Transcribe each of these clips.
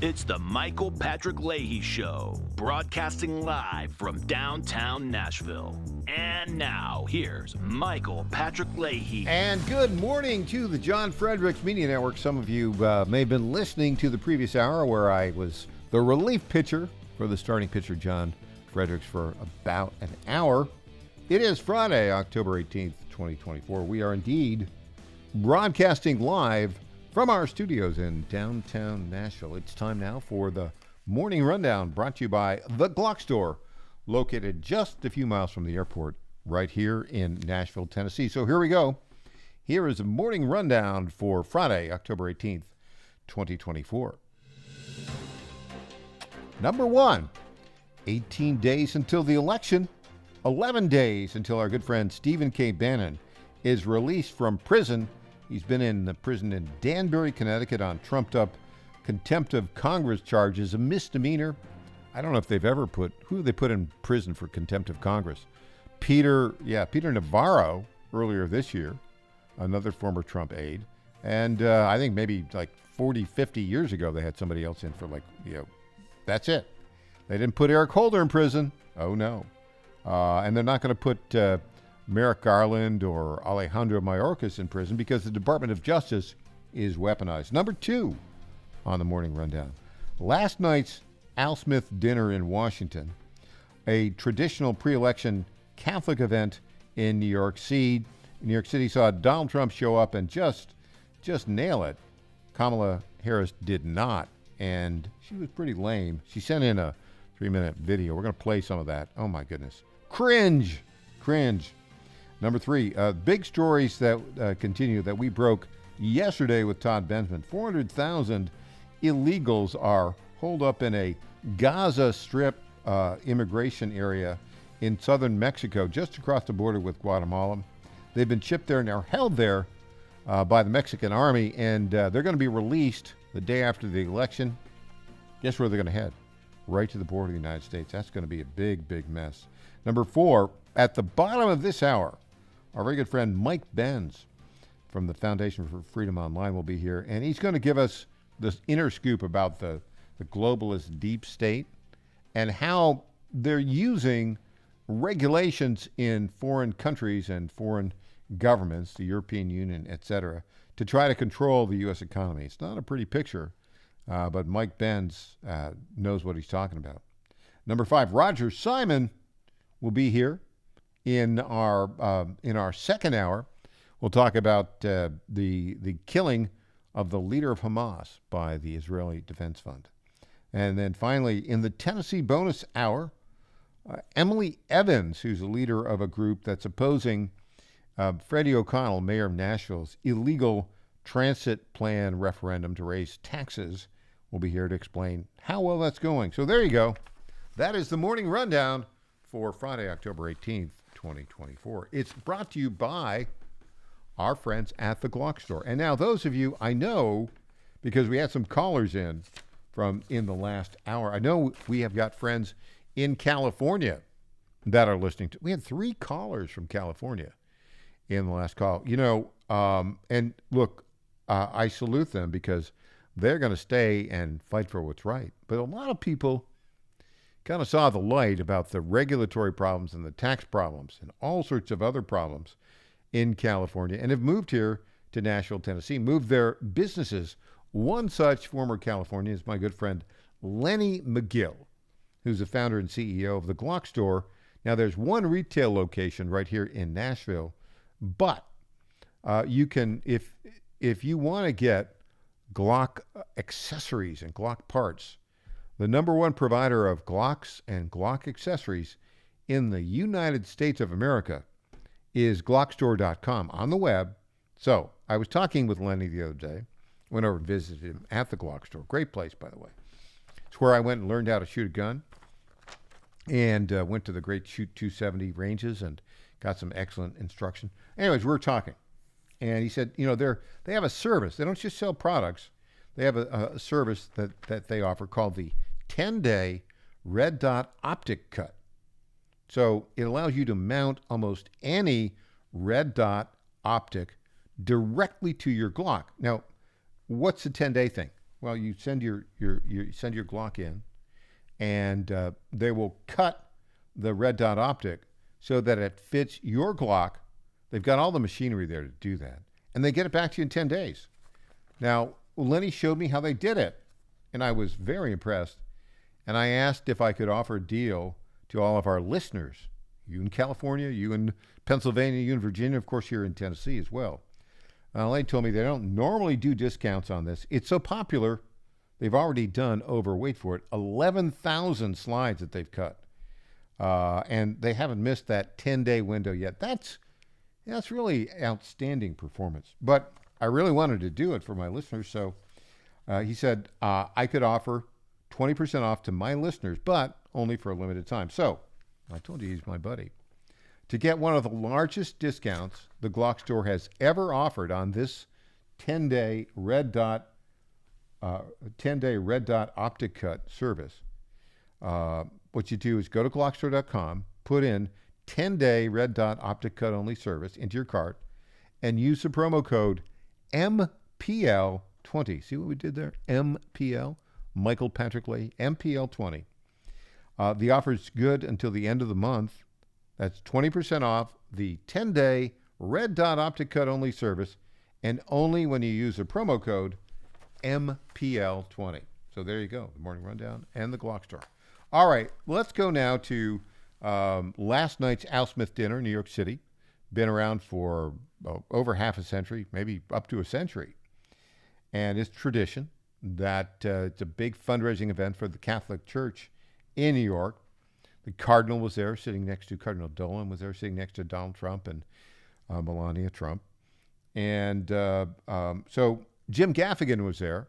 It's the Michael Patrick Leahy Show, broadcasting live from downtown Nashville. And now, here's Michael Patrick Leahy. And good morning to the John Fredericks Media Network. Some of you may have been listening to the previous hour where I was the relief pitcher for the starting pitcher, John Fredericks, for about an hour. It is Friday, October 18th, 2024. We are indeed broadcasting live from our studios in downtown Nashville. It's time now for the Morning Rundown, brought to you by The Glock Store, located just a few miles from the airport, right here in Nashville, Tennessee. So here we go. Here is a Morning Rundown for Friday, October 18th, 2024. Number one, 18 days until the election, 11 days until our good friend Stephen K. Bannon is released from prison. He's been in the prison in Danbury, Connecticut on trumped-up contempt of Congress charges, a misdemeanor. I don't know if they've ever who they put in prison for contempt of Congress. Peter Navarro, earlier this year, another former Trump aide. And I think maybe like 40, 50 years ago, they had somebody else in for that's it. They didn't put Eric Holder in prison. Oh, no. And they're not going to put Merrick Garland or Alejandro Mayorkas in prison because the Department of Justice is weaponized. Number two on the Morning Rundown. Last night's Al Smith dinner in Washington, a traditional pre-election Catholic event in New York City. New York City saw Donald Trump show up and just nail it. Kamala Harris did not, and she was pretty lame. She sent in a 3-minute video. We're going to play some of that. Oh, my goodness. Cringe. Number three, big stories that continue that we broke yesterday with Todd Bensman. 400,000 illegals are holed up in a Gaza Strip immigration area in southern Mexico, just across the border with Guatemala. They've been shipped there and are held there by the Mexican army, and they're going to be released the day after the election. Guess where they're going to head? Right to the border of the United States. That's going to be a big, big mess. Number four, at the bottom of this hour, our very good friend Mike Benz from the Foundation for Freedom Online will be here, and he's going to give us this inner scoop about the globalist deep state and how they're using regulations in foreign countries and foreign governments, the European Union, etc., to try to control the U.S. economy. It's not a pretty picture, but Mike Benz knows what he's talking about. Number five, Roger Simon will be here in our second hour. We'll talk about the killing of the leader of Hamas by the Israeli Defense Fund. And then finally, in the Tennessee bonus hour, Emily Evans, who's a leader of a group that's opposing Freddie O'Connell, mayor of Nashville's illegal transit plan referendum to raise taxes, will be here to explain how well that's going. So there you go. That is the Morning Rundown for Friday, October 18th, 2024. It's brought to you by our friends at the Glock Store. And now those of you, I know, because we had some callers in the last hour, I know we have got friends in California that are listening to. We had 3 callers from California in the last call. And look, I salute them because they're going to stay and fight for what's right. But a lot of people kind of saw the light about the regulatory problems and the tax problems and all sorts of other problems in California and have moved here to Nashville, Tennessee, moved their businesses. One such former Californian is my good friend Lenny McGill, who's the founder and CEO of the Glock Store. Now, there's one retail location right here in Nashville, but you can, if you want to get Glock accessories and Glock parts, the number one provider of Glocks and Glock accessories in the United States of America is GlockStore.com on the web. So I was talking with Lenny the other day, went over and visited him at the Glock Store. Great place, by the way. It's where I went and learned how to shoot a gun and went to the great Shoot 270 ranges and got some excellent instruction. Anyways, we were talking. And he said, they have a service. They don't just sell products. They have a service that they offer called the 10-day red dot optic cut. So it allows you to mount almost any red dot optic directly to your Glock. Now, what's the 10-day thing? Well, you send you send your Glock in, and they will cut the red dot optic so that it fits your Glock. They've got all the machinery there to do that, and they get it back to you in 10 days. Now, Lenny showed me how they did it, and I was very impressed. And I asked if I could offer a deal to all of our listeners, you in California, you in Pennsylvania, you in Virginia, of course, here in Tennessee as well. Lenny told me they don't normally do discounts on this. It's so popular, they've already done over, wait for it, 11,000 slides that they've cut. And they haven't missed that 10-day window yet. That's really outstanding performance. But I really wanted to do it for my listeners, so he said I could offer 20% off to my listeners, but only for a limited time. So I told you he's my buddy. To get one of the largest discounts the Glock store has ever offered on this 10-day red dot optic cut service, what you do is go to glockstore.com, put in 10-day red dot optic cut only service into your cart, and use the promo code MPL20. See what we did there? MPL. Michael Patrick Leahy, MPL20. The offer is good until the end of the month. That's 20% off the 10-day red dot optic cut only service, and only when you use the promo code MPL20. So there you go, the Morning Rundown and the Glock Store. All right, let's go now to last night's Al Smith dinner in New York City. Been around for over half a century, maybe up to a century. And it's tradition that it's a big fundraising event for the Catholic Church in New York. The Cardinal was there sitting next to, Cardinal Dolan was there sitting next to Donald Trump and Melania Trump. And so Jim Gaffigan was there,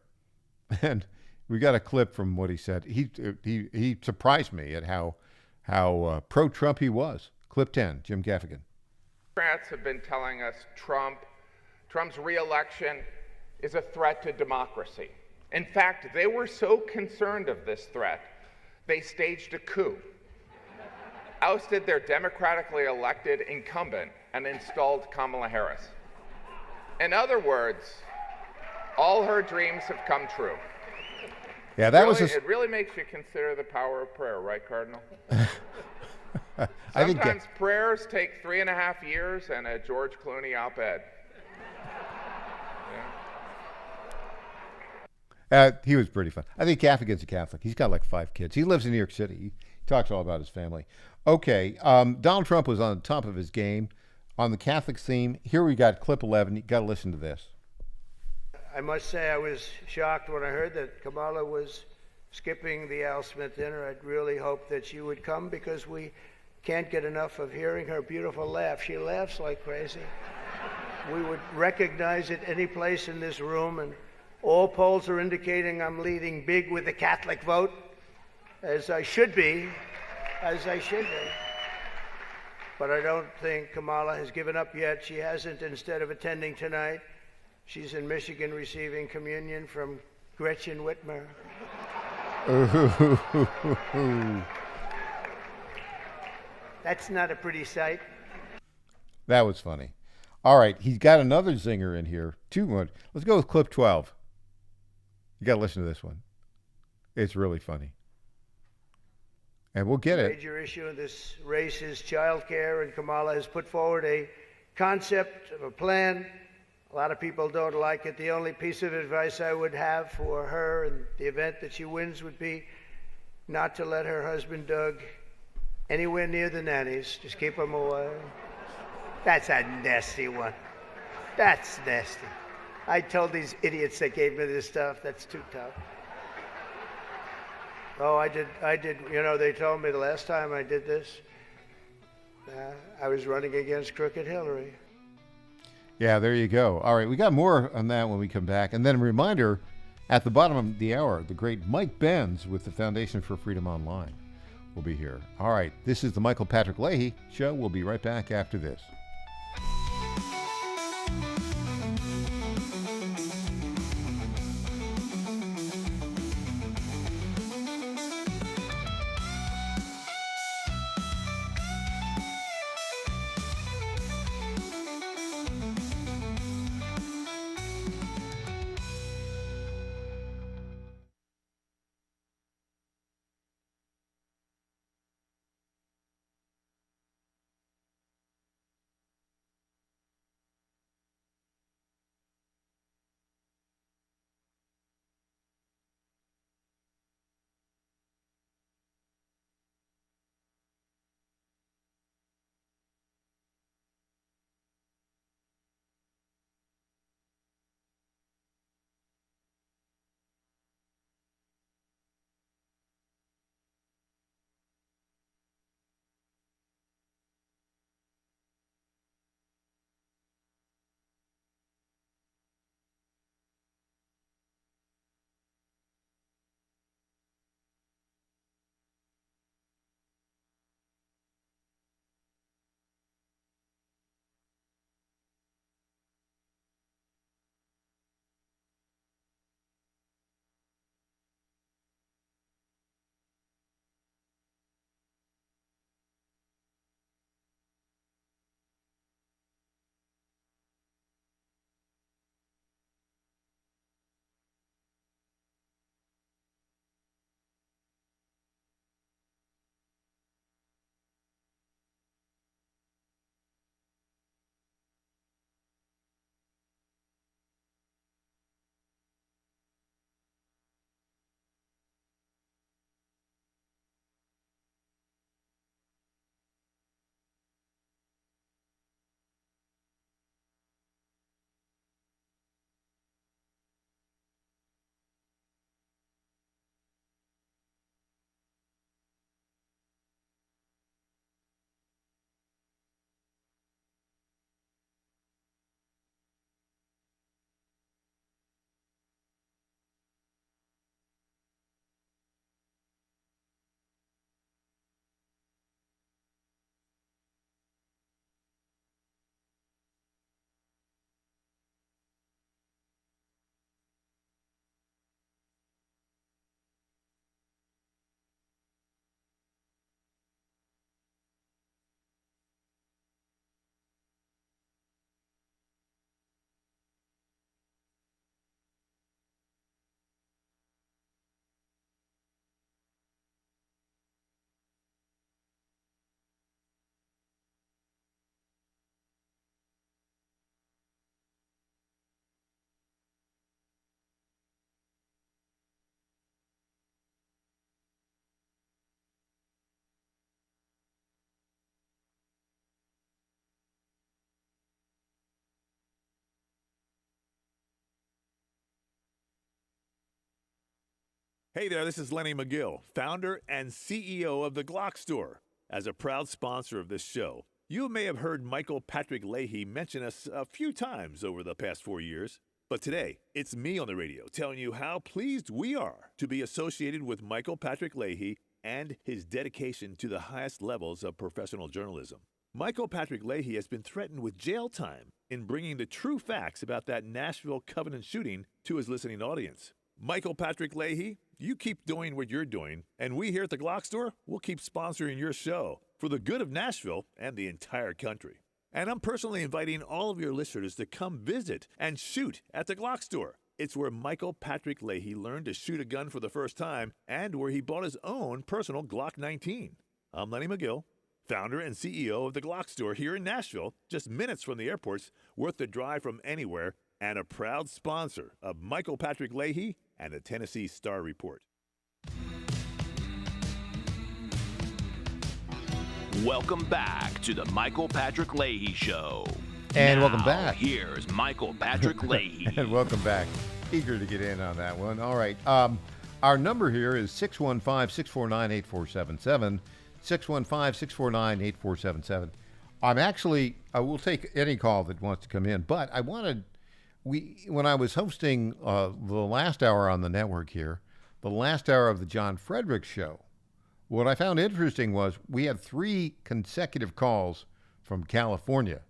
and we got a clip from what he said. He surprised me at how pro-Trump he was. Clip 10, Jim Gaffigan. Democrats have been telling us Trump's re-election is a threat to democracy. In fact, they were so concerned of this threat, they staged a coup, ousted their democratically elected incumbent, and installed Kamala Harris. In other words, all her dreams have come true. Yeah, that was it really makes you consider the power of prayer, right, Cardinal? I think Sometimes prayers take 3.5 years and a George Clooney op-ed. He was pretty fun. I think Gaffigan's a Catholic. He's got like 5 kids. He lives in New York City. He talks all about his family. Okay, Donald Trump was on top of his game on the Catholic theme. Here we got clip 11. You got to listen to this. I must say I was shocked when I heard that Kamala was skipping the Al Smith dinner. I'd really hoped that she would come because we can't get enough of hearing her beautiful laugh. She laughs like crazy. We would recognize it any place in this room, and all polls are indicating I'm leading big with the Catholic vote, as I should be, But I don't think Kamala has given up yet. She hasn't. Instead of attending tonight, she's in Michigan receiving communion from Gretchen Whitmer. That's not a pretty sight. That was funny. All right, he's got another zinger in here. 2-1. Let's go with clip 12. You got to listen to this one. It's really funny. And we'll get it. Major issue in this race is child care, and Kamala has put forward a concept of a plan. A lot of people don't like it. The only piece of advice I would have for her in the event that she wins would be not to let her husband, Doug, anywhere near the nannies. Just keep them away. That's a nasty one. That's nasty. I told these idiots that gave me this stuff, that's too tough. Oh, I did. You know, they told me the last time I did this, I was running against Crooked Hillary. Yeah, there you go. All right, we got more on that when we come back. And then a reminder, at the bottom of the hour, the great Mike Benz with the Foundation for Freedom Online will be here. All right, this is the Michael Patrick Leahy Show. We'll be right back after this. Hey there, this is Lenny McGill, founder and CEO of the Glock Store. As a proud sponsor of this show, you may have heard Michael Patrick Leahy mention us a few times over the past 4 years. But today, it's me on the radio telling you how pleased we are to be associated with Michael Patrick Leahy and his dedication to the highest levels of professional journalism. Michael Patrick Leahy has been threatened with jail time in bringing the true facts about that Nashville Covenant shooting to his listening audience. Michael Patrick Leahy, you keep doing what you're doing, and we here at the Glock Store will keep sponsoring your show for the good of Nashville and the entire country. And I'm personally inviting all of your listeners to come visit and shoot at the Glock Store. It's where Michael Patrick Leahy learned to shoot a gun for the first time and where he bought his own personal Glock 19. I'm Lenny McGill, founder and CEO of the Glock Store here in Nashville, just minutes from the airports, worth the drive from anywhere, and a proud sponsor of Michael Patrick Leahy and the Tennessee Star Report. Welcome back to the Michael Patrick Leahy Show. And now, welcome back. Here's Michael Patrick Leahy. And welcome back. Eager to get in on that one. All right. Our number here is 615-649-8477. 615-649-8477. I'm actually, we'll take any call that wants to come in, but I wanted, when I was hosting the last hour on the network here, the last hour of the John Frederick Show, what I found interesting was we had 3 consecutive calls from California.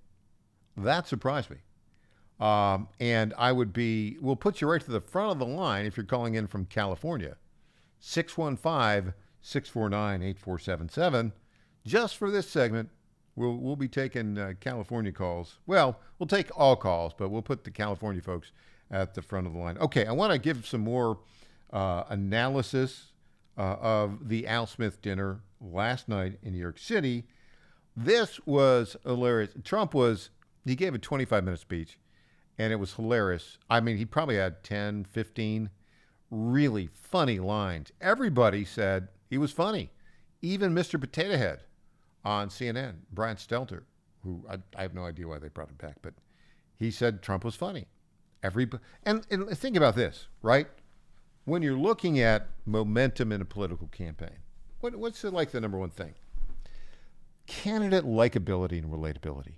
That surprised me. And we'll put you right to the front of the line if you're calling in from California. 615-649-8477. Just for this segment, we'll be taking California calls. Well, we'll take all calls, but we'll put the California folks at the front of the line. Okay, I want to give some more analysis of the Al Smith dinner last night in New York City. This was hilarious. He gave a 25-minute speech, and it was hilarious. I mean, he probably had 10, 15 really funny lines. Everybody said he was funny. Even Mr. Potato Head on CNN, Brian Stelter, who I have no idea why they brought him back, but he said Trump was funny. And think about this, right? When you're looking at momentum in a political campaign, what's like the number one thing? Candidate likability and relatability.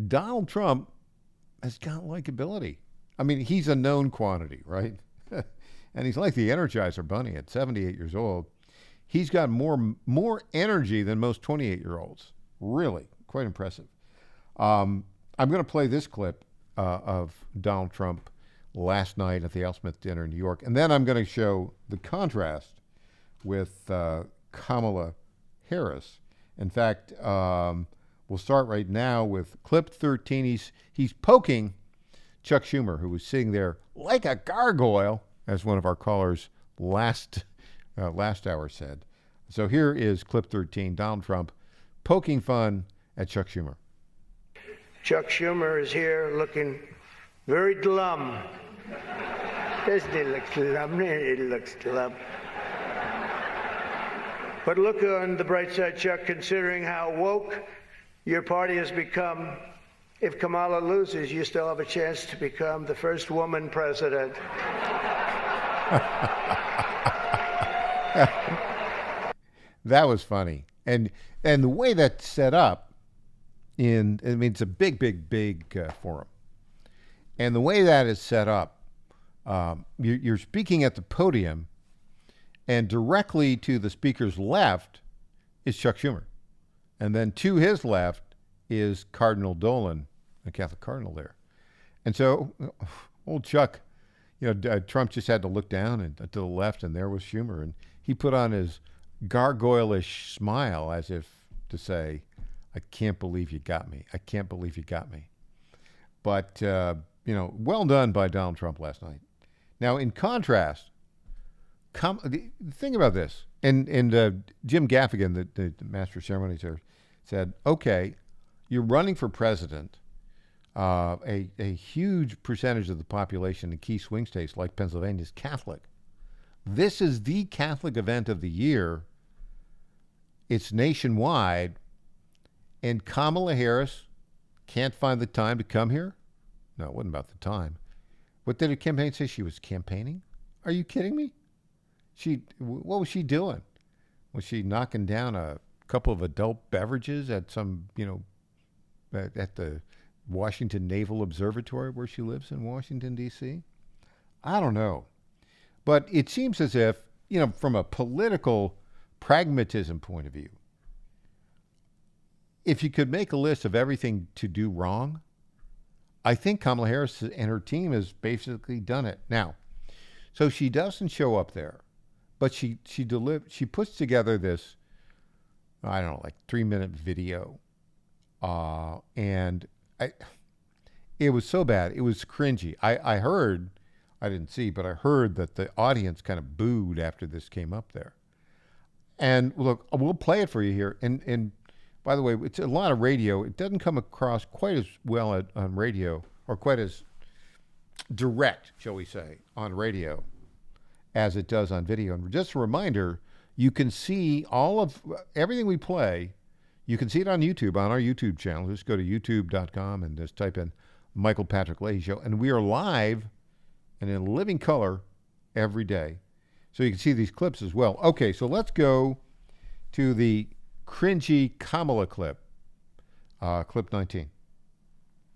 Donald Trump has got likability. I mean, he's a known quantity, right? And he's like the Energizer Bunny at 78 years old. He's got more energy than most 28-year-olds. Really, quite impressive. I'm going to play this clip of Donald Trump last night at the Al Smith dinner in New York, and then I'm going to show the contrast with Kamala Harris. In fact, we'll start right now with clip 13. He's poking Chuck Schumer, who was sitting there like a gargoyle, as one of our callers last hour said. So here is clip 13, Donald Trump poking fun at Chuck Schumer. Chuck Schumer is here looking very glum. Doesn't he look glum? He looks glum. But look on the bright side, Chuck, considering how woke your party has become. If Kamala loses, you still have a chance to become the first woman president. That was funny. And the way that's set up it's a big forum. And the way that is set up, you're speaking at the podium, and directly to the speaker's left is Chuck Schumer. And then to his left is Cardinal Dolan, a Catholic cardinal there. And so old Chuck, Trump just had to look down and to the left, and there was Schumer. And he put on his gargoyle-ish smile as if to say, I can't believe you got me. I can't believe you got me. But, well done by Donald Trump last night. Now, in contrast, think about this. And Jim Gaffigan, the master of ceremonies there, said, okay, you're running for president. A huge percentage of the population in key swing states like Pennsylvania is Catholic. This is the Catholic event of the year. It's nationwide. And Kamala Harris can't find the time to come here? No, it wasn't about the time. What did the campaign say? She was campaigning? Are you kidding me? What was she doing? Was she knocking down a couple of adult beverages at some, at the Washington Naval Observatory where she lives in Washington, D.C.? I don't know. But it seems as if, from a political pragmatism point of view, if you could make a list of everything to do wrong, I think Kamala Harris and her team has basically done it. Now, so she doesn't show up there, but she puts together this, I don't know, like 3-minute video, and it was so bad, it was cringy. I heard, I didn't see, but I heard that the audience kind of booed after this came up there. And look, we'll play it for you here. And by the way, it's a lot of radio. It doesn't come across quite as well on radio, or quite as direct, shall we say, on radio as it does on video. And just a reminder, you can see all of everything we play. You can see it on YouTube, on our YouTube channel. Just go to youtube.com and just type in Michael Patrick Leahy Show. And we are live and in living color every day. So you can see these clips as well. Okay, so let's go to the cringy Kamala clip, clip 19.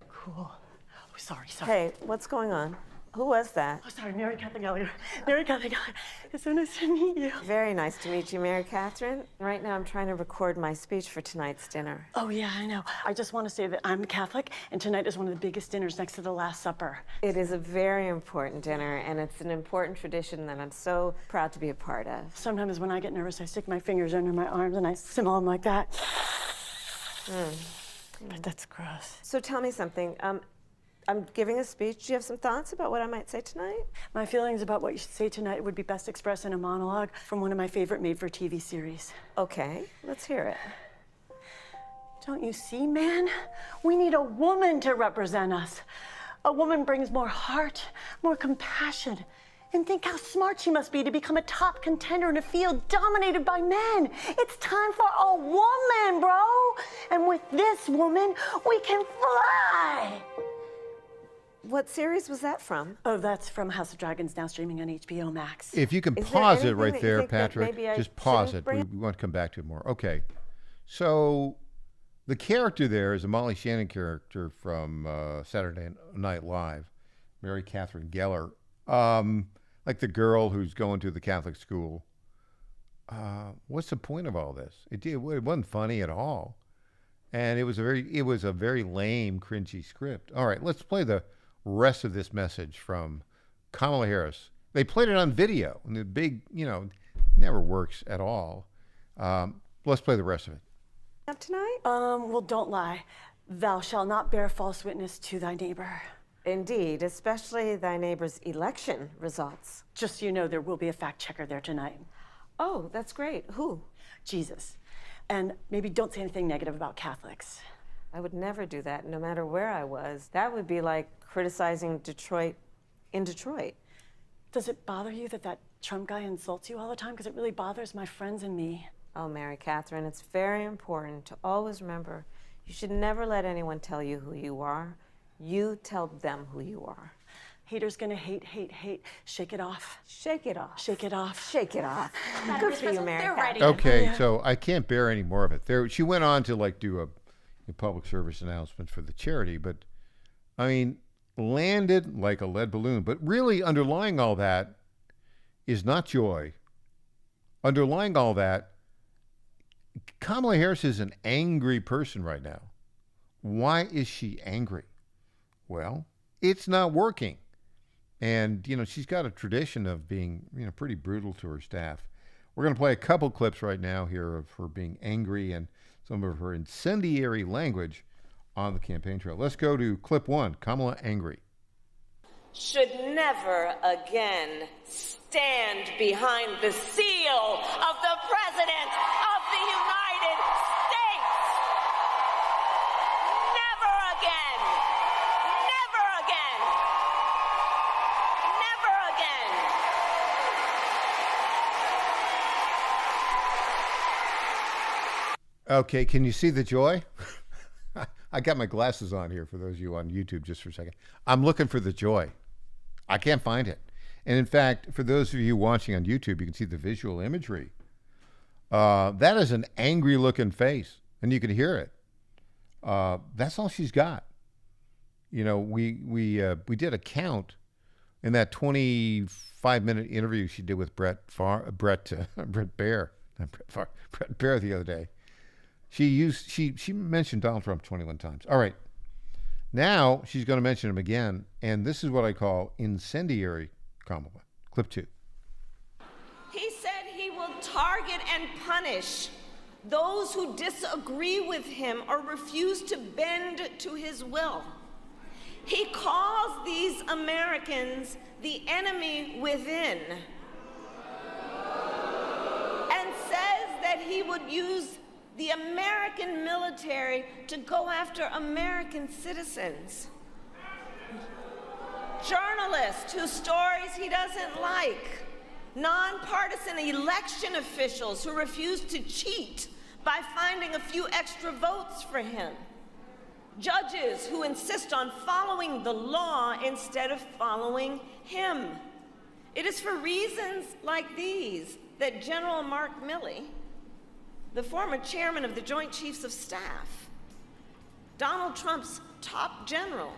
Cool. Oh, sorry. Hey, what's going on? Who was that? Oh, sorry, Mary Catherine Gallagher. Mary Catherine Gallagher. It's so nice to meet you. Very nice to meet you, Mary Catherine. Right now I'm trying to record my speech for tonight's dinner. Oh, yeah, I know. I just want to say that I'm Catholic, and tonight is one of the biggest dinners next to the Last Supper. It is a very important dinner, and it's an important tradition that I'm so proud to be a part of. Sometimes when I get nervous, I stick my fingers under my arms and I simmer them like that. But that's gross. So tell me something. I'm giving a speech. Do you have some thoughts about what I might say tonight? My feelings about what you should say tonight would be best expressed in a monologue from one of my favorite made-for-TV series. Okay, let's hear it. Don't you see, man? We need a woman to represent us. A woman brings more heart, more compassion. And think how smart she must be to become a top contender in a field dominated by men. It's time for a woman, bro. And with this woman, we can fly. What series was that from? Oh, that's from House of Dragons, now streaming on HBO Max. If you can Is pause there it right anything that you there, think that Patrick, maybe I just pause shouldn't it. bring We want to come back to it more. Okay. So the character there is a Molly Shannon character from Saturday Night Live, Mary Catherine Geller, like the girl who's going to the Catholic school. What's the point of all this? It wasn't funny at all, and it was a very lame, cringy script. All right, let's play the rest of this message from Kamala Harris. They played it on video, and the big, never works at all. Let's play the rest of it. Up tonight? Well, don't lie. Thou shalt not bear false witness to thy neighbor. Indeed, especially thy neighbor's election results. Just so you know, there will be a fact checker there tonight. Oh, that's great. Who? Jesus. And maybe don't say anything negative about Catholics. I would never do that, no matter where I was. That would be like criticizing Detroit in Detroit. Does it bother you that Trump guy insults you all the time? Because it really bothers my friends and me. Oh, Mary Catherine, it's very important to always remember you should never let anyone tell you who you are. You tell them who you are. Haters gonna hate, hate, hate. Shake it off. Shake it off. Shake it off. Shake it off. Good for you, Mary Catherine. Okay, so I can't bear any more of it. She went on to do a public service announcement for the charity, but I mean, landed like a lead balloon. But really underlying all that is not joy. Underlying all that, Kamala Harris is an angry person right now. Why is she angry? Well, it's not working. And, she's got a tradition of being, pretty brutal to her staff. We're going to play a couple clips right now here of her being angry and some of her incendiary language on the campaign trail. Let's go to clip 1, Kamala angry. Should never again stand behind the seal of the President of the United States. Never again. Never again. Never again. Okay, can you see the joy? I got my glasses on here for those of you on YouTube just for a second. I'm looking for the joy. I can't find it. And in fact, for those of you watching on YouTube, you can see the visual imagery. That is an angry looking face, and you can hear it. That's all she's got. You know, we did a count in that 25-minute interview she did with Brett Baer the other day. She mentioned Donald Trump 21 times. All right. Now she's going to mention him again, and this is what I call incendiary compliment. Clip 2. He said he will target and punish those who disagree with him or refuse to bend to his will. He calls these Americans the enemy within and says that he would use the American military to go after American citizens. Journalists whose stories he doesn't like. Nonpartisan election officials who refuse to cheat by finding a few extra votes for him. Judges who insist on following the law instead of following him. It is for reasons like these that General Mark Milley, the former chairman of the Joint Chiefs of Staff, Donald Trump's top general,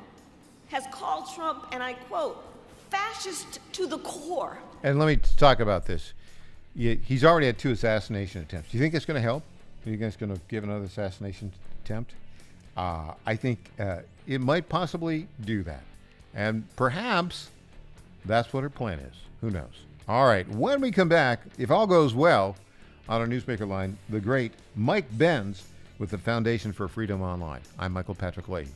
has called Trump, and I quote, fascist to the core. And let me talk about this. He's already had 2 assassination attempts. Do you think it's going to help? Are you guys going to give another assassination attempt? I think it might possibly do that. And perhaps that's what her plan is. Who knows? All right. When we come back, if all goes well, on our newsmaker line, the great Mike Benz with the Foundation for Freedom Online. I'm Michael Patrick Leahy.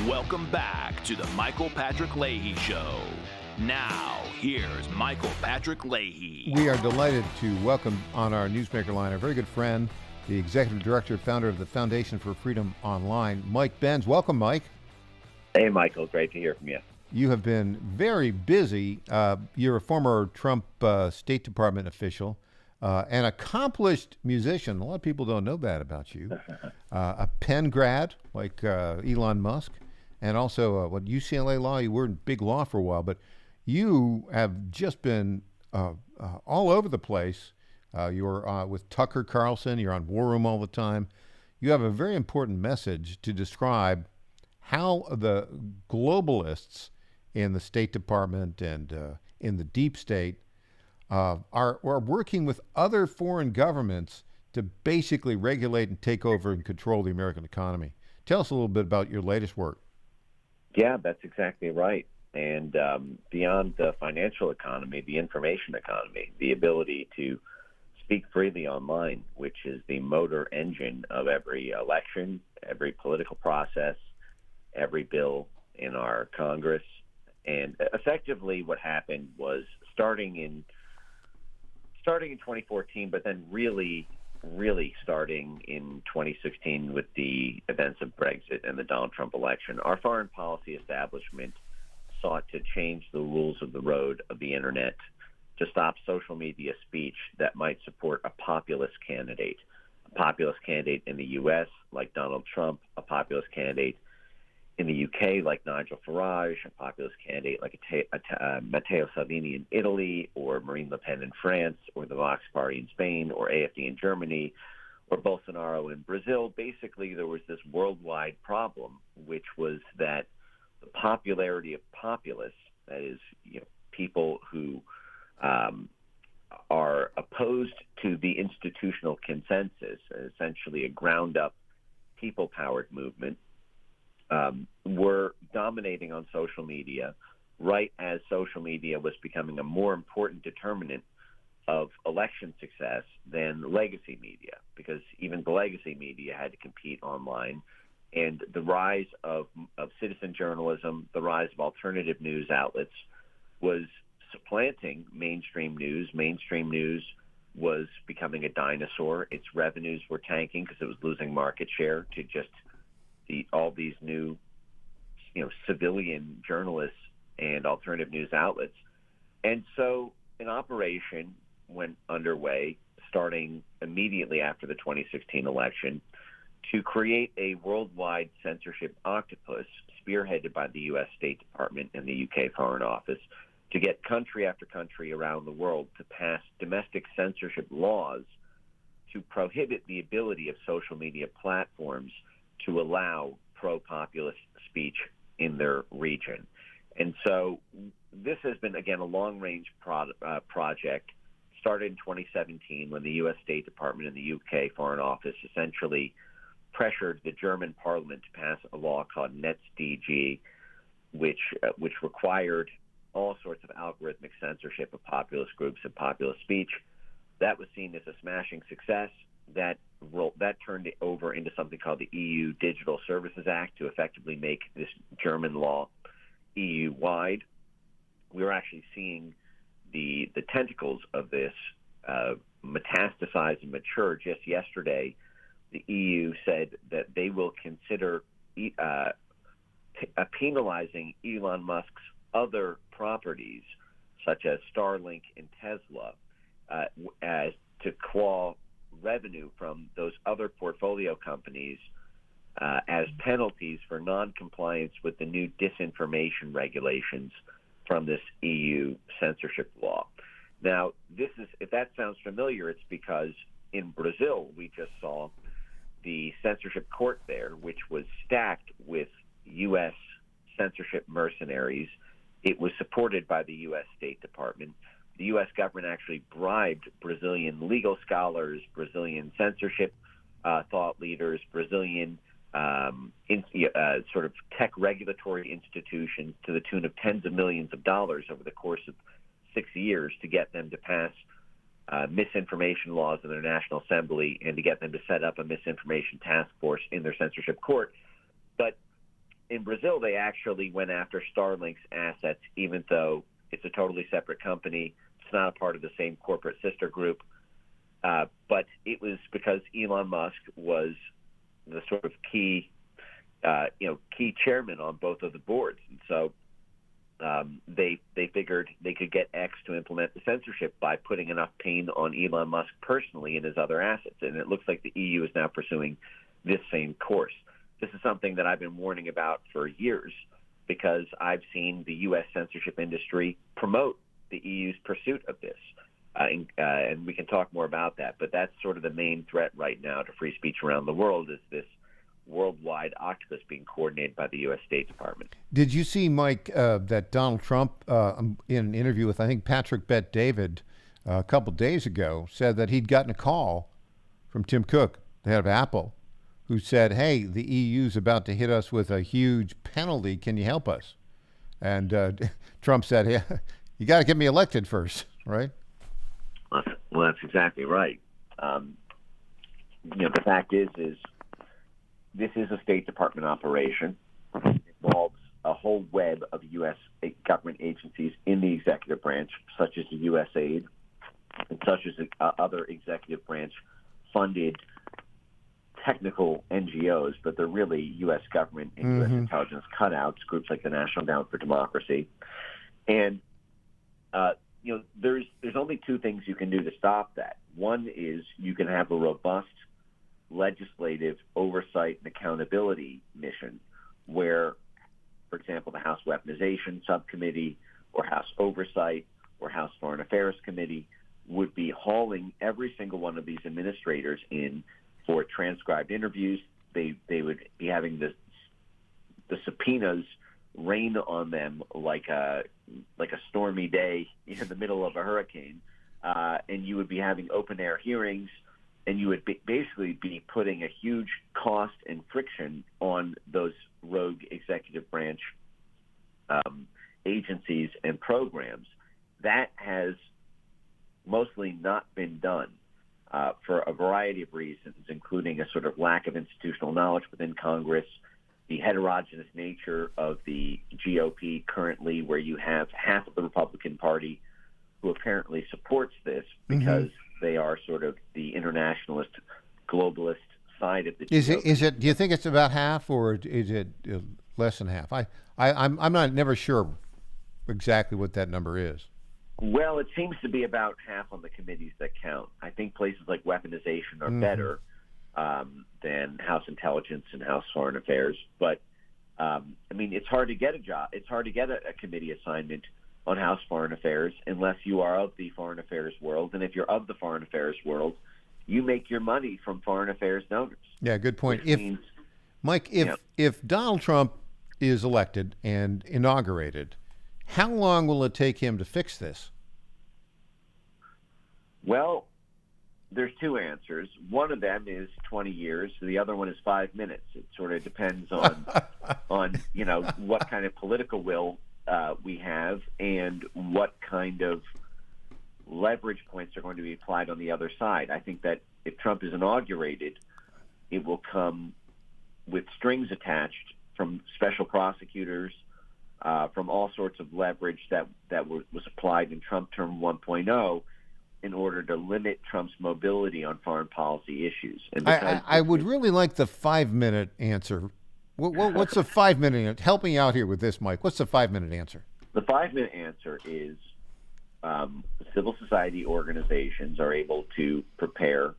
Welcome back to the Michael Patrick Leahy Show. Now, here's Michael Patrick Leahy. We are delighted to welcome on our Newsmaker line our very good friend, the executive director, founder of the Foundation for Freedom Online, Mike Benz. Welcome, Mike. Hey, Michael. Great to hear from you. You have been very busy. You're a former Trump State Department official, an accomplished musician. A lot of people don't know that about you. A Penn grad like Elon Musk, and also UCLA law. You were in big law for a while, but you have just been all over the place. You're with Tucker Carlson. You're on War Room all the time. You have a very important message to describe how the globalists in the State Department and in the deep state are working with other foreign governments to basically regulate and take over and control the American economy. Tell us a little bit about your latest work. Yeah, that's exactly right. And beyond the financial economy, the information economy, the ability to speak freely online, which is the motor engine of every election, every political process, every bill in our Congress. And effectively what happened was starting in 2014, but then really starting in 2016 with the events of Brexit and the Donald Trump election, our foreign policy establishment sought to change the rules of the road of the internet to stop social media speech that might support a populist candidate in the U.S. like Donald Trump, a populist candidate in the UK like Nigel Farage, a populist candidate like Matteo Salvini in Italy, or Marine Le Pen in France, or the Vox Party in Spain, or AfD in Germany, or Bolsonaro in Brazil. Basically, there was this worldwide problem, which was that the popularity of populists, that is, people who are opposed to the institutional consensus, essentially a ground-up, people-powered movement, were dominating on social media right as social media was becoming a more important determinant of election success than legacy media, because even the legacy media had to compete online. And the rise of citizen journalism, the rise of alternative news outlets was supplanting mainstream news. Mainstream news was becoming a dinosaur. Its revenues were tanking because it was losing market share to just all these new, civilian journalists and alternative news outlets. And so an operation went underway starting immediately after the 2016 election to create a worldwide censorship octopus spearheaded by the U.S. State Department and the UK Foreign Office to get country after country around the world to pass domestic censorship laws to prohibit the ability of social media platforms to allow pro-populist speech in their region. And so this has been, again, a long-range project started in 2017 when the U.S. State Department and the UK Foreign Office essentially pressured the German parliament to pass a law called NetzDG, which required all sorts of algorithmic censorship of populist groups and populist speech. That was seen as a smashing success. That turned it over into something called the EU Digital Services Act to effectively make this German law EU-wide. We're actually seeing the tentacles of this metastasize and mature. Just yesterday, the EU said that they will consider penalizing Elon Musk's other properties, such as Starlink and Tesla, as to claw revenue from those other portfolio companies as penalties for non-compliance with the new disinformation regulations from this EU censorship law. Now, if that sounds familiar, it's because in Brazil, we just saw the censorship court there, which was stacked with U.S. censorship mercenaries. It was supported by the U.S. State Department. The U.S. government actually bribed Brazilian legal scholars, Brazilian censorship thought leaders, Brazilian sort of tech regulatory institutions to the tune of tens of millions of dollars over the course of 6 years to get them to pass misinformation laws in their National Assembly and to get them to set up a misinformation task force in their censorship court. But in Brazil, they actually went after Starlink's assets, even though it's a totally separate company. It's not a part of the same corporate sister group. But it was because Elon Musk was the sort of key chairman on both of the boards. And so they figured they could get X to implement the censorship by putting enough pain on Elon Musk personally and his other assets. And it looks like the EU is now pursuing this same course. This is something that I've been warning about for years because I've seen the U.S. censorship industry promote the EU's pursuit of this. And we can talk more about that. But that's sort of the main threat right now to free speech around the world, is this worldwide octopus being coordinated by the U.S. State Department. Did you see, Mike, that Donald Trump, in an interview with, I think, Patrick Bet-David a couple days ago, said that he'd gotten a call from Tim Cook, the head of Apple, who said, hey, the EU's about to hit us with a huge penalty. Can you help us? And Trump said, hey, you got to get me elected first, right? Well, that's exactly right. The fact is this is a State Department operation. It involves a whole web of U.S. government agencies in the executive branch, such as the USAID and such as other executive branch funded technical NGOs, but they're really U.S. government and U.S. intelligence cutouts, groups like the National Endowment for Democracy. And, there's only two things you can do to stop that. One is you can have a robust legislative oversight and accountability mission where, for example, the House Weaponization Subcommittee or House Oversight or House Foreign Affairs Committee would be hauling every single one of these administrators in for transcribed interviews. They would be having the subpoenas rain on them like a stormy day in the middle of a hurricane, and you would be having open air hearings, and you would basically be putting a huge cost and friction on those rogue executive branch agencies and programs. That has mostly not been done for a variety of reasons, including a sort of lack of institutional knowledge within Congress, the heterogeneous nature of the GOP currently, where you have half of the Republican Party who apparently supports this because they are sort of the internationalist, globalist side of the GOP. Is it? Do you think it's about half, or is it less than half? I'm not never sure exactly what that number is. Well, it seems to be about half on the committees that count. I think places like weaponization are better than House Intelligence and House Foreign Affairs. But, it's hard to get a job. It's hard to get a committee assignment on House Foreign Affairs unless you are of the foreign affairs world. And if you're of the foreign affairs world, you make your money from foreign affairs donors. Yeah, good point. If Donald Trump is elected and inaugurated, how long will it take him to fix this? Well, there's two answers. One of them is 20 years. The other one is 5 minutes. It sort of depends on what kind of political will we have and what kind of leverage points are going to be applied on the other side. I think that if Trump is inaugurated, it will come with strings attached from special prosecutors, from all sorts of leverage that was applied in Trump term 1.0 in order to limit Trump's mobility on foreign policy issues. And I would really like the 5-minute answer. What's the 5-minute? Help me out here with this, Mike. What's the 5-minute answer? The 5-minute answer is civil society organizations are able to prepare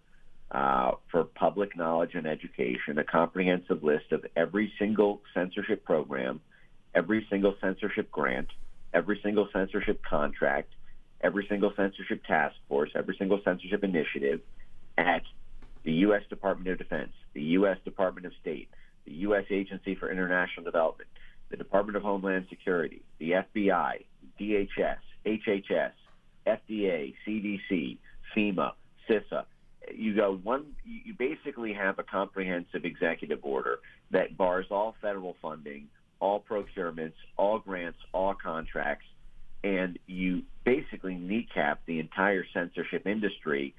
for public knowledge and education a comprehensive list of every single censorship program, every single censorship grant, every single censorship contract, every single censorship task force, every single censorship initiative at the U.S. Department of Defense, the U.S. Department of State, the U.S. Agency for International Development, the Department of Homeland Security, the FBI, DHS, HHS, FDA, CDC, FEMA, CISA. You basically have a comprehensive executive order that bars all federal funding, all procurements, all grants, all contracts, and you basically kneecap the entire censorship industry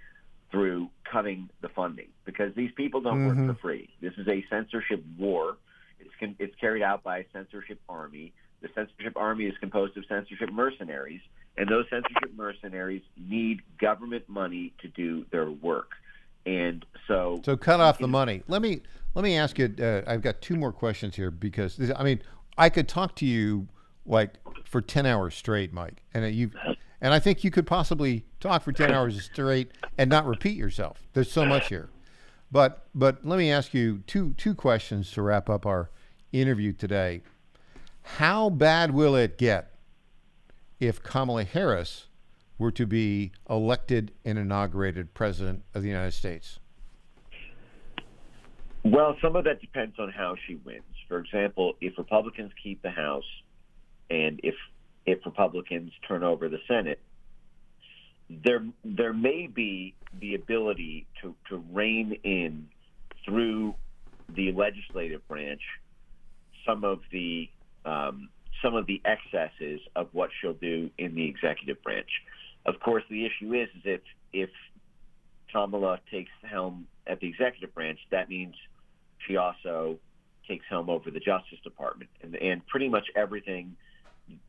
through cutting the funding, because these people don't work for free. This is a censorship war. It's it's carried out by a censorship army. The censorship army is composed of censorship mercenaries, and those censorship mercenaries need government money to do their work. And so cut off the money. Let me ask you. I've got two more questions here because I could talk to you like for 10 hours straight, Mike, and I think you could possibly talk for 10 hours straight and not repeat yourself. There's so much here, but let me ask you two questions to wrap up our interview today. How bad will it get if Kamala Harris were to be elected and inaugurated president of the United States? Well, some of that depends on how she wins. For example, if Republicans keep the House and if Republicans turn over the Senate, there may be the ability to rein in through the legislative branch some of the excesses of what she'll do in the executive branch. Of course, the issue is if Kamala takes the helm at the executive branch, that means she also takes helm over the Justice Department and pretty much everything,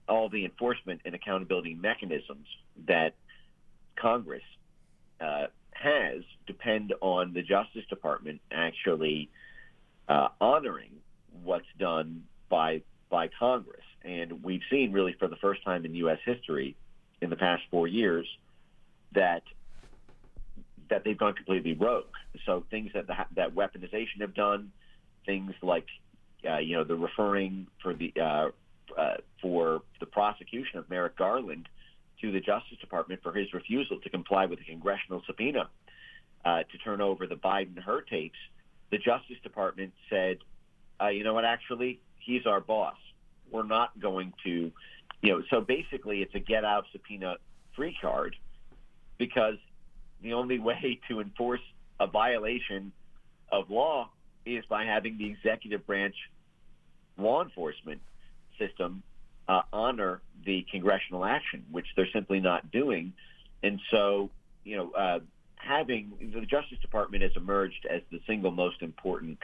all the enforcement and accountability mechanisms that Congress has depend on the Justice Department actually honoring what's done by Congress. And we've seen really for the first time in U.S. history in the past 4 years that they've gone completely rogue. So things that weaponization have done, things like the referring for the prosecution of Merrick Garland to the Justice Department for his refusal to comply with the congressional subpoena to turn over the Biden-Hur tapes. The Justice Department said, you know what, actually, he's our boss. We're not going to, so basically it's a get-out subpoena free card because the only way to enforce a violation of law is by having the executive branch law enforcement system honor the congressional action, which they're simply not doing. And so, having the Justice Department has emerged as the single most important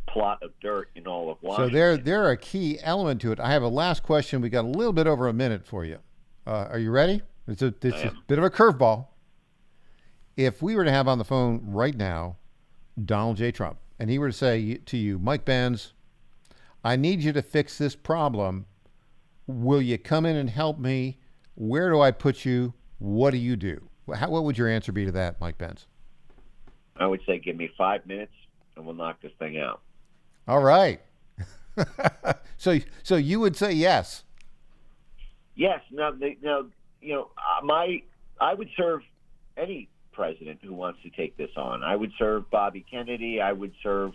plot of dirt in all of Washington. So they're a key element to it. I have a last question. We got a little bit over a minute for you. Are you ready? It's a bit of a curveball. If we were to have on the phone right now Donald J. Trump, and he were to say to you, Mike Benz, I need you to fix this problem. Will you come in and help me? Where do I put you? What do you do? What would your answer be to that, Mike Benz? I would say give me 5 minutes and we'll knock this thing out. All right. So you would say yes? Yes. I would serve any president who wants to take this on. I would serve Bobby Kennedy. I would serve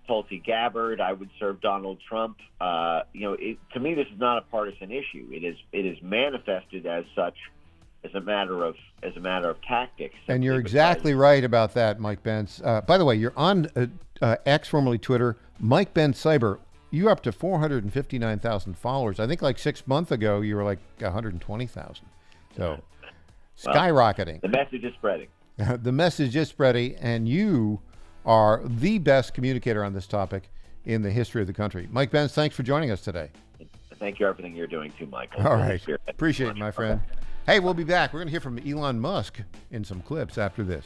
Tulsi Gabbard. I would serve Donald Trump. To me, this is not a partisan issue. It is manifested as such, as a matter of tactics. And you're exactly right about that, Mike Benz. By the way, you're on X, formerly Twitter, Mike Benz Cyber. You're up to 459,000 followers. I think like 6 months ago you were like 120,000. So skyrocketing. The message is spreading. The message is spreading, and you are the best communicator on this topic in the history of the country. Mike Benz, thanks for joining us today. Thank you for everything you're doing too, Michael. All right. Appreciate it, my friend. Hey, we'll be back. We're going to hear from Elon Musk in some clips after this.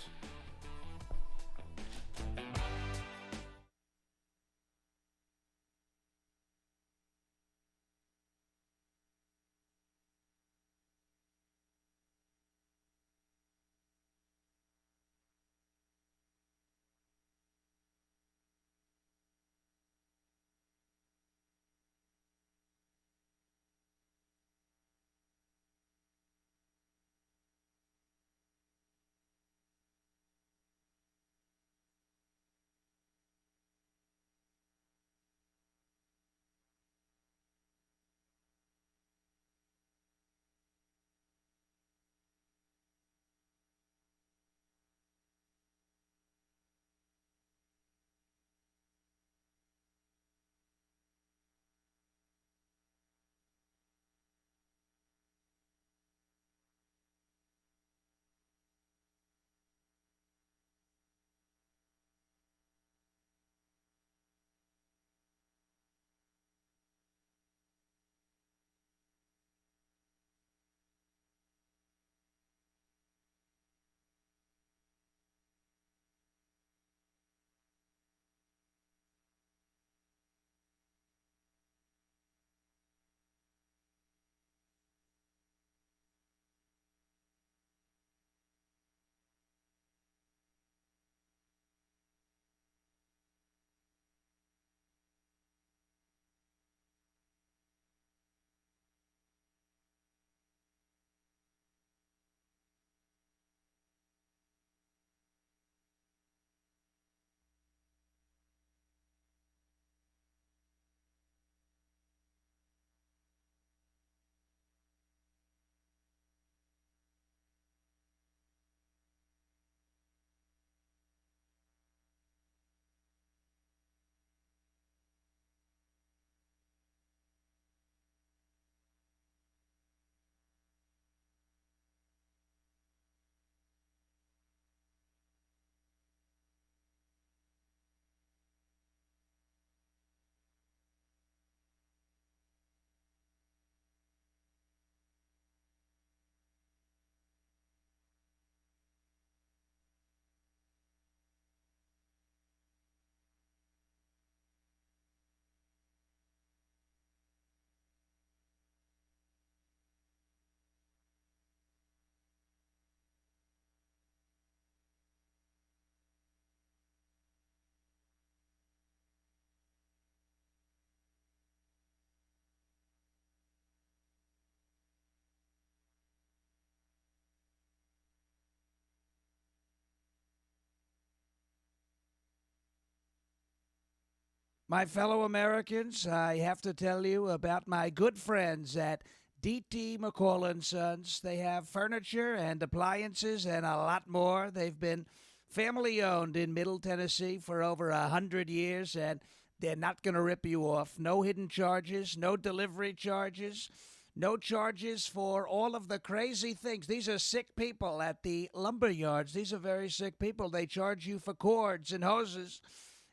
My fellow Americans, I have to tell you about my good friends at D.T. McCall & Sons. They have furniture and appliances and a lot more. They've been family-owned in Middle Tennessee for over 100 years, and they're not going to rip you off. No hidden charges, no delivery charges, no charges for all of the crazy things. These are sick people at the lumber yards. These are very sick people. They charge you for cords and hoses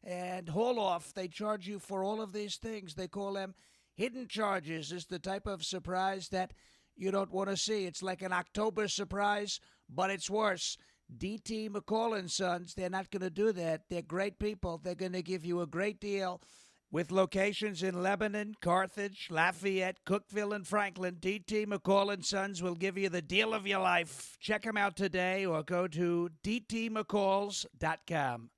and haul-off. They charge you for all of these things. They call them hidden charges. It's the type of surprise that you don't want to see. It's like an October surprise, but it's worse. D.T. McCall & Sons, they're not going to do that. They're great people. They're going to give you a great deal. With locations in Lebanon, Carthage, Lafayette, Cookeville, and Franklin, D.T. McCall & Sons will give you the deal of your life. Check them out today or go to dtmccalls.com.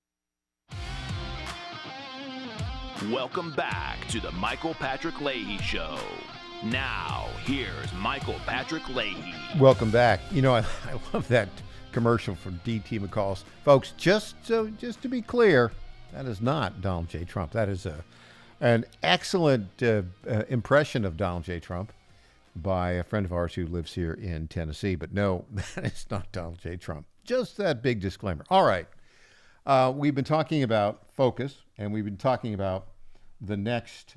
Welcome back to the Michael Patrick Leahy Show. Now, here's Michael Patrick Leahy. Welcome back. You know, I love that commercial for D.T. McCall's. Folks, just to be clear, that is not Donald J. Trump. That is an excellent impression of Donald J. Trump by a friend of ours who lives here in Tennessee. But no, that is not Donald J. Trump. Just that big disclaimer. All right. We've been talking about focus, and we've been talking about the next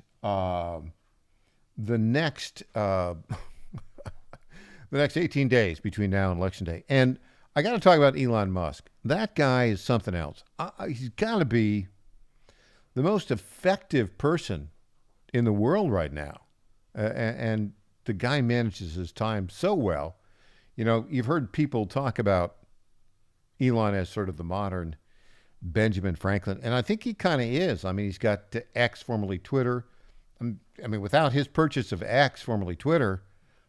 18 days between now and Election Day. And I got to talk about Elon Musk. That guy is something else. He's got to be the most effective person in the world right now. And the guy manages his time so well. You know, you've heard people talk about Elon as sort of the modern Benjamin Franklin, and I think he kind of is. I mean, he's got X, formerly Twitter. I mean, without his purchase of X, formerly Twitter,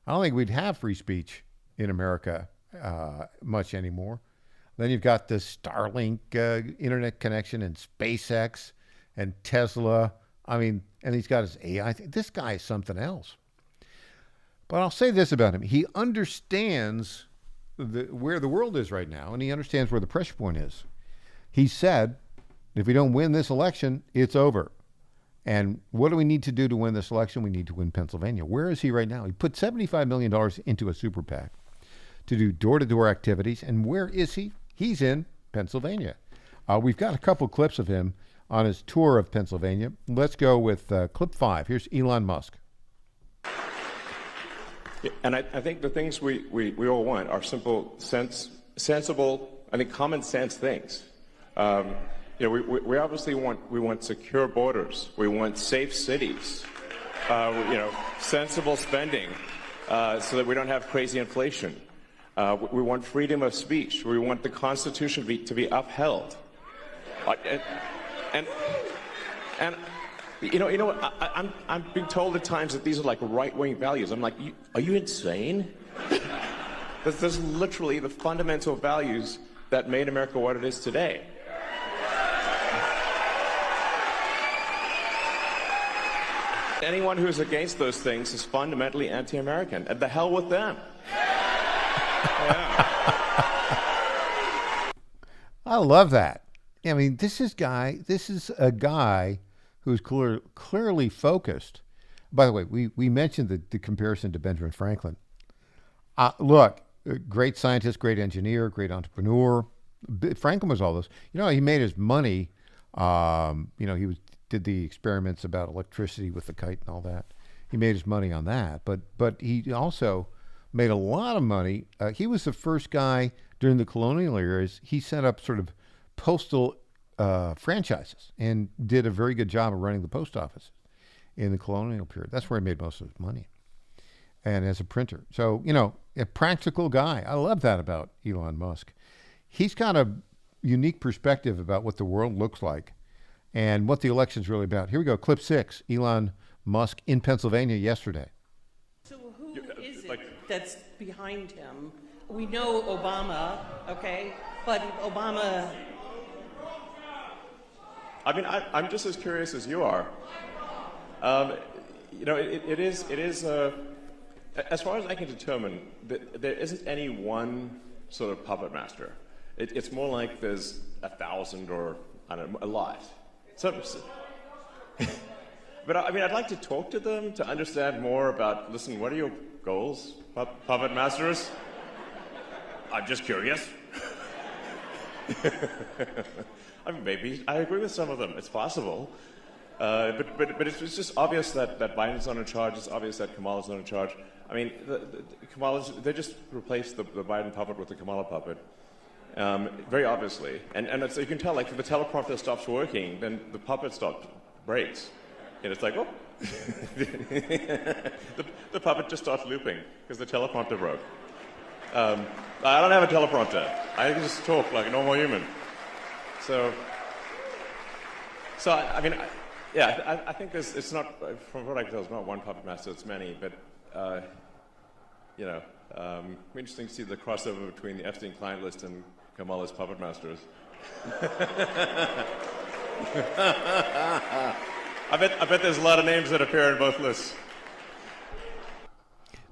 I don't think we'd have free speech in America much anymore. Then you've got the Starlink internet connection and SpaceX and Tesla. I mean, and he's got his AI. This guy is something else. But I'll say this about him. He understands where the world is right now, and he understands where the pressure point is. He said, if we don't win this election, it's over. And what do we need to do to win this election? We need to win Pennsylvania. Where is he right now? He put $75 million into a super PAC to do door-to-door activities. And where is he? He's in Pennsylvania. We've got a couple clips of him on his tour of Pennsylvania. Let's go with clip 5. Here's Elon Musk. And I think the things we all want are simple, sensible, I think common sense things. You know, we obviously want secure borders. We want safe cities. You know, sensible spending, so that we don't have crazy inflation. We want freedom of speech. We want the Constitution to be upheld. And you know, I'm being told at times that these are like right-wing values. I'm like, are you insane? This is literally the fundamental values that made America what it is today. Anyone who's against those things is fundamentally anti-American. And the hell with them. Yeah. I love that. I mean, this is a guy who's clearly focused. By the way, we mentioned the comparison to Benjamin Franklin. Look, great scientist, great engineer, great entrepreneur. Franklin was all those. You know, he made his money. You know, he did the experiments about electricity with the kite and all that. He made his money on that. But he also made a lot of money. He was the first guy during the colonial years. He set up sort of postal franchises and did a very good job of running the post office in the colonial period. That's where he made most of his money. And as a printer. So, you know, a practical guy. I love that about Elon Musk. He's got a unique perspective about what the world looks like and what the election's really about. Here we go, clip 6, Elon Musk in Pennsylvania yesterday. So who is it that's behind him? We know Obama, okay, but Obama... I mean, I'm just as curious as you are. You know, it is as far as I can determine, there isn't any one sort of puppet master. It's more like there's 1,000 or, I don't know, a lot. So, But I mean, I'd like to talk to them to understand more about, listen, what are your goals, puppet masters? I'm just curious. I mean, maybe I agree with some of them. It's possible. But it's just obvious that Biden's not in charge. It's obvious that Kamala's not in charge. I mean, they just replaced the Biden puppet with the Kamala puppet. Very obviously. And it's, you can tell, like, if the teleprompter stops working, then the puppet breaks. And it's like, oh. the puppet just starts looping because the teleprompter broke. I don't have a teleprompter. I can just talk like a normal human. So I mean, I think it's not, from what I can tell, it's not one puppet master, it's many, but, interesting to see the crossover between the Epstein client list and Kamala's puppet masters. I bet there's a lot of names that appear in both lists.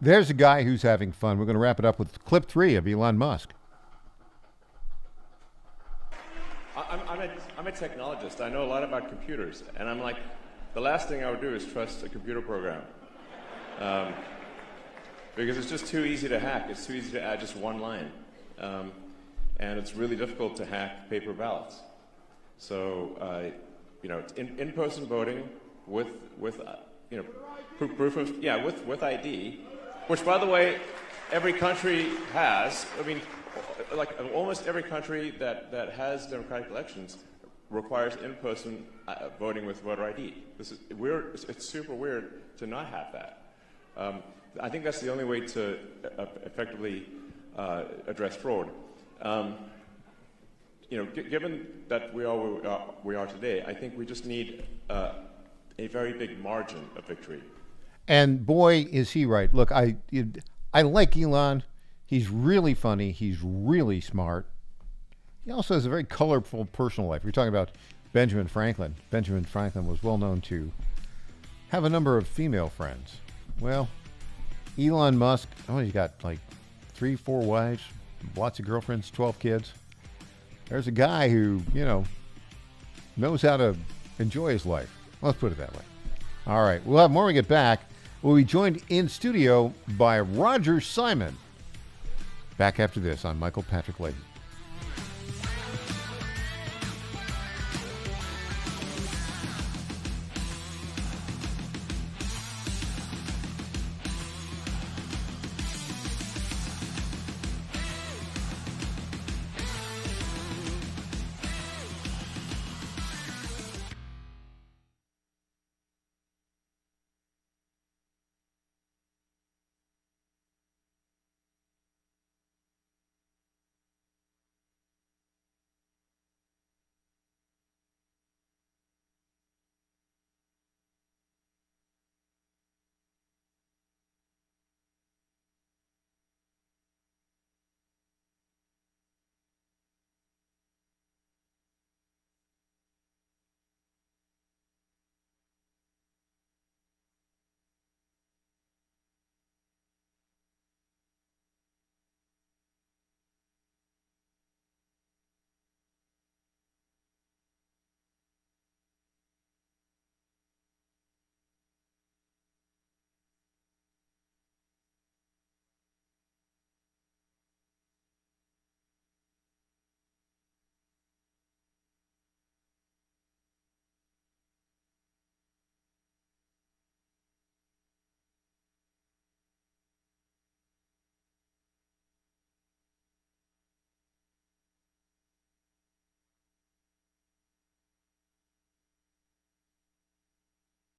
There's a guy who's having fun. We're going to wrap it up with clip 3 of Elon Musk. I'm a technologist. I know a lot about computers, and I'm like, the last thing I would do is trust a computer program, because it's just too easy to hack. It's too easy to add just one line, and it's really difficult to hack paper ballots. So, in-person voting with proof of with ID, which, by the way, every country has. I mean, like almost every country that has democratic elections requires in-person voting with voter ID. This is weird. It's super weird to not have that. I think that's the only way to effectively address fraud. Given that we are today, I think we just need a very big margin of victory. And boy, is he right. Look, I like Elon. He's really funny. He's really smart. He also has a very colorful personal life. We're talking about Benjamin Franklin. Benjamin Franklin was well known to have a number of female friends. Well, Elon Musk, he's got like 3-4 wives, lots of girlfriends, 12 kids. There's a guy who, knows how to enjoy his life. Let's put it that way. All right. We'll have more when we get back. We'll be joined in studio by Roger Simon. Back after this, I'm Michael Patrick Leahy.